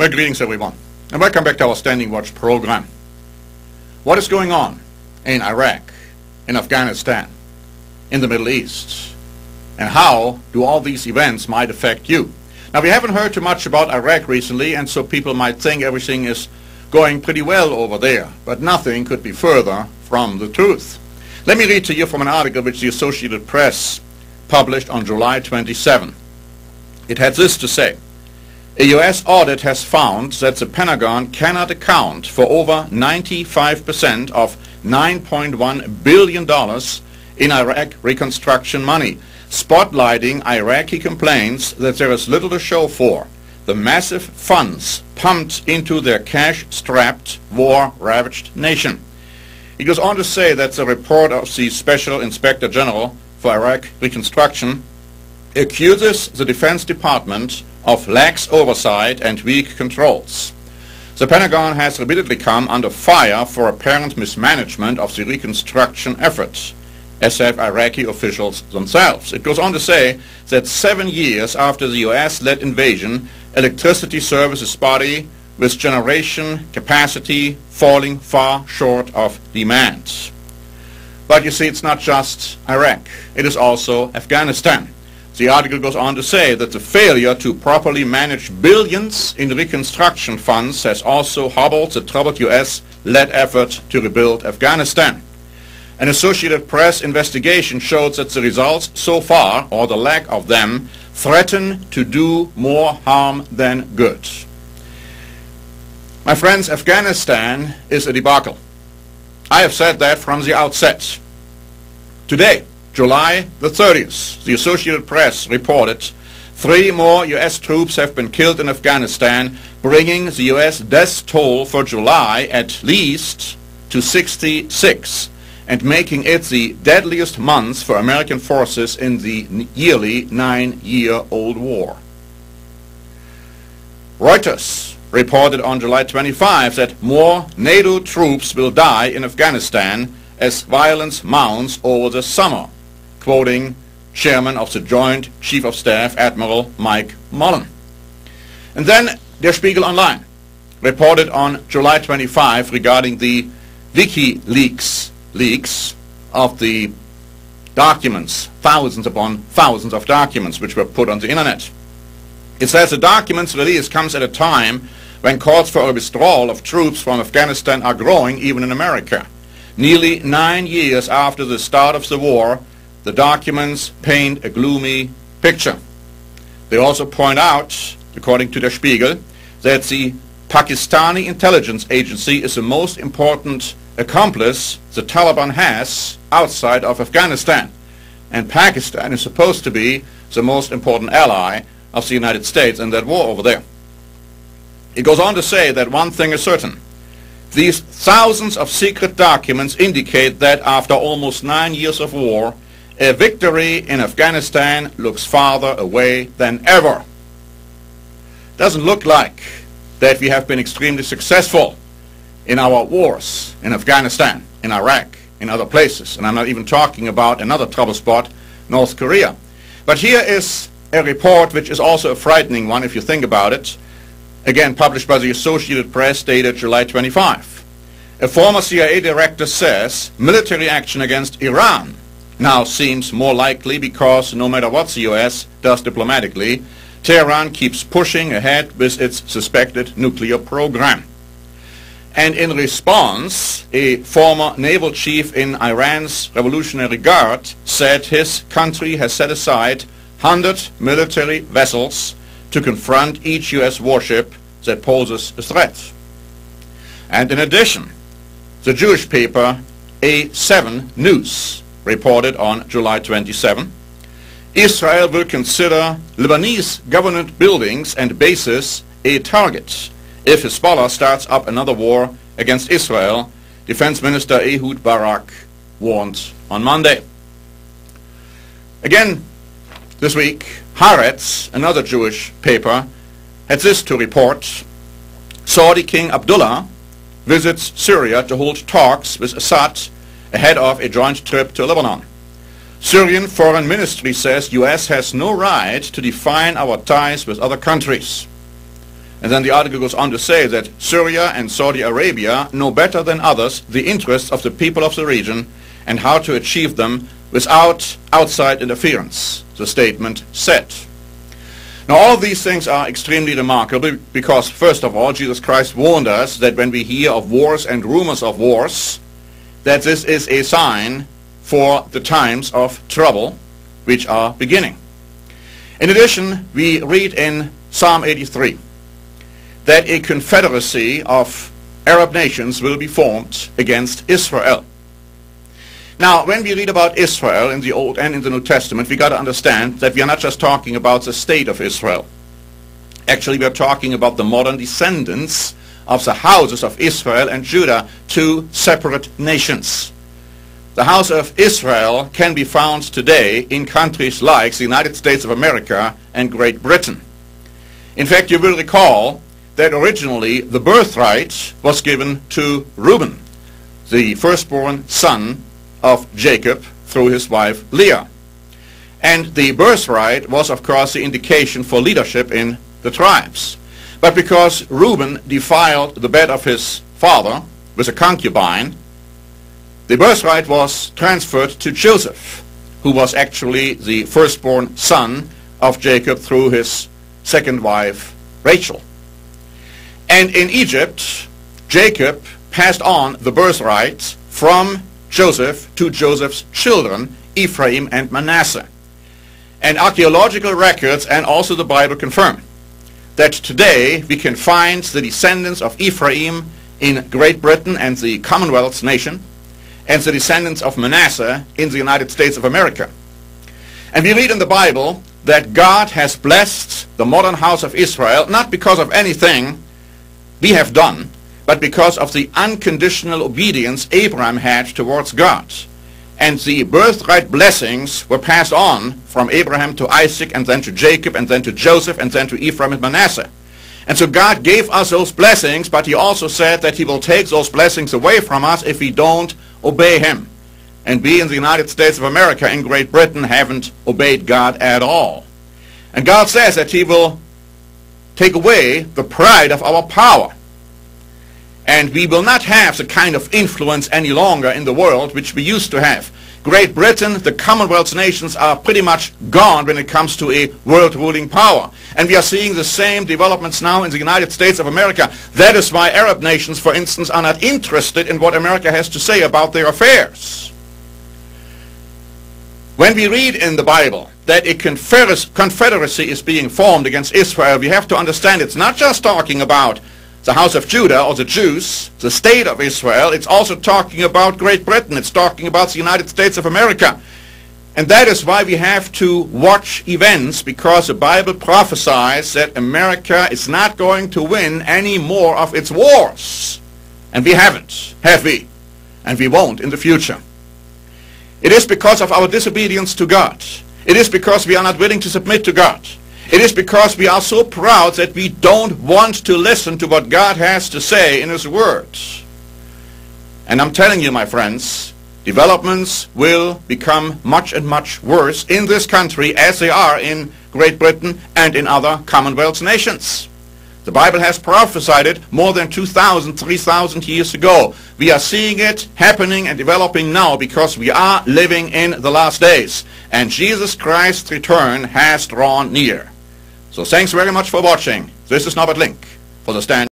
Well, greetings everyone, and welcome back to our Standing Watch program. What is going on in Iraq, in Afghanistan, in the Middle East, and how do all these events might affect you? Now, we haven't heard too much about Iraq recently, and so people might think everything is going pretty well over there, but nothing could be further from the truth. Let me read to you from an article which the Associated Press published on July 27. It had this to say: a U.S. audit has found that the Pentagon cannot account for over 95% of $9.1 billion in Iraq reconstruction money, spotlighting Iraqi complaints that there is little to show for the massive funds pumped into their cash-strapped, war-ravaged nation. It goes on to say that the report of the Special Inspector General for Iraq Reconstruction accuses the Defense Department of lax oversight and weak controls. The Pentagon has repeatedly come under fire for apparent mismanagement of the reconstruction efforts, as have Iraqi officials themselves. It goes on to say that 7 years after the U.S.-led invasion, electricity service is spotty, with generation capacity falling far short of demand. But you see, it's not just Iraq, it is also Afghanistan. The article goes on to say that the failure to properly manage billions in reconstruction funds has also hobbled the troubled U.S.-led effort to rebuild Afghanistan. An Associated Press investigation showed that the results so far, or the lack of them, threaten to do more harm than good. My friends, Afghanistan is a debacle. I have said that from the outset. Today, July the 30th, the Associated Press reported 3 more U.S. troops have been killed in Afghanistan, bringing the U.S. death toll for July at least to 66, and making it the deadliest month for American forces in the nearly 9-year-old war. Reuters reported on July 25 that more NATO troops will die in Afghanistan as violence mounts over the summer, quoting Chairman of the Joint Chief of Staff, Admiral Mike Mullen. And then Der Spiegel Online reported on July 25 regarding the WikiLeaks leaks of the documents, thousands upon thousands of documents which were put on the internet. It says the documents release comes at a time when calls for a withdrawal of troops from Afghanistan are growing even in America. Nearly 9 years after the start of the war, the documents paint a gloomy picture. They also point out, according to Der Spiegel, that the Pakistani intelligence agency is the most important accomplice the Taliban has outside of Afghanistan, and Pakistan is supposed to be the most important ally of the United States in that war over there. It goes on to say that one thing is certain: these thousands of secret documents indicate that after almost 9 years of war, a victory in Afghanistan looks farther away than ever. Doesn't look like that we have been extremely successful in our wars in Afghanistan, in Iraq, in other places. And I'm not even talking about another trouble spot, North Korea. But here is a report which is also a frightening one if you think about it. Again, published by the Associated Press, dated July 25. A former CIA director says military action against Iran now seems more likely because no matter what the U.S. does diplomatically, Tehran keeps pushing ahead with its suspected nuclear program. And in response, a former naval chief in Iran's Revolutionary Guard said his country has set aside 100 military vessels to confront each U.S. warship that poses a threat. And in addition, the Jewish paper A7 News reported on July 27, Israel will consider Lebanese government buildings and bases a target if Hezbollah starts up another war against Israel, Defense Minister Ehud Barak warned on Monday. Again, this week, Haaretz, another Jewish paper, had this to report: Saudi King Abdullah visits Syria to hold talks with Assad ahead of a joint trip to Lebanon. Syrian Foreign Ministry says U.S. has no right to define our ties with other countries. And then the article goes on to say that Syria and Saudi Arabia know better than others the interests of the people of the region and how to achieve them without outside interference, the statement said. Now, all of these things are extremely remarkable because, first of all, Jesus Christ warned us that when we hear of wars and rumors of wars, that this is a sign for the times of trouble which are beginning. In addition, we read in Psalm 83 that a confederacy of Arab nations will be formed against Israel. Now, when we read about Israel in the Old and in the New Testament, we got to understand that we are not just talking about the state of Israel. Actually, we are talking about the modern descendants of the houses of Israel and Judah, two separate nations. The house of Israel can be found today in countries like the United States of America and Great Britain. In fact, you will recall that originally the birthright was given to Reuben, the firstborn son of Jacob through his wife Leah. And the birthright was, of course, the indication for leadership in the tribes. But because Reuben defiled the bed of his father with a concubine, the birthright was transferred to Joseph, who was actually the firstborn son of Jacob through his second wife Rachel. And in Egypt, Jacob passed on the birthright from Joseph to Joseph's children, Ephraim and Manasseh. And archaeological records and also the Bible confirm that today we can find the descendants of Ephraim in Great Britain and the Commonwealth nation, and the descendants of Manasseh in the United States of America. And we read in the Bible that God has blessed the modern house of Israel, not because of anything we have done, but because of the unconditional obedience Abraham had towards God. And the birthright blessings were passed on from Abraham to Isaac, and then to Jacob, and then to Joseph, and then to Ephraim and Manasseh. And so God gave us those blessings, but he also said that he will take those blessings away from us if we don't obey him. And we in the United States of America and Great Britain haven't obeyed God at all. And God says that he will take away the pride of our power. And we will not have the kind of influence any longer in the world which we used to have. Great Britain, the Commonwealth nations are pretty much gone when it comes to a world ruling power. And we are seeing the same developments now in the United States of America. That is why Arab nations, for instance, are not interested in what America has to say about their affairs. When we read in the Bible that a confederacy is being formed against Israel, we have to understand it's not just talking about the house of Judah or the Jews, the state of Israel. It's also talking about Great Britain. It's talking about the United States of America. And that is why we have to watch events, because the Bible prophesies that America is not going to win any more of its wars. And we haven't, have we? And we won't in the future. It is because of our disobedience to God. It is because we are not willing to submit to God. It is because we are so proud that we don't want to listen to what God has to say in his word. And I'm telling you, my friends, developments will become much and much worse in this country as they are in Great Britain and in other Commonwealth nations. The Bible has prophesied it more than 2,000, 3,000 years ago. We are seeing it happening and developing now because we are living in the last days. And Jesus Christ's return has drawn near. So thanks very much for watching. This is Norbert Link for the Stand.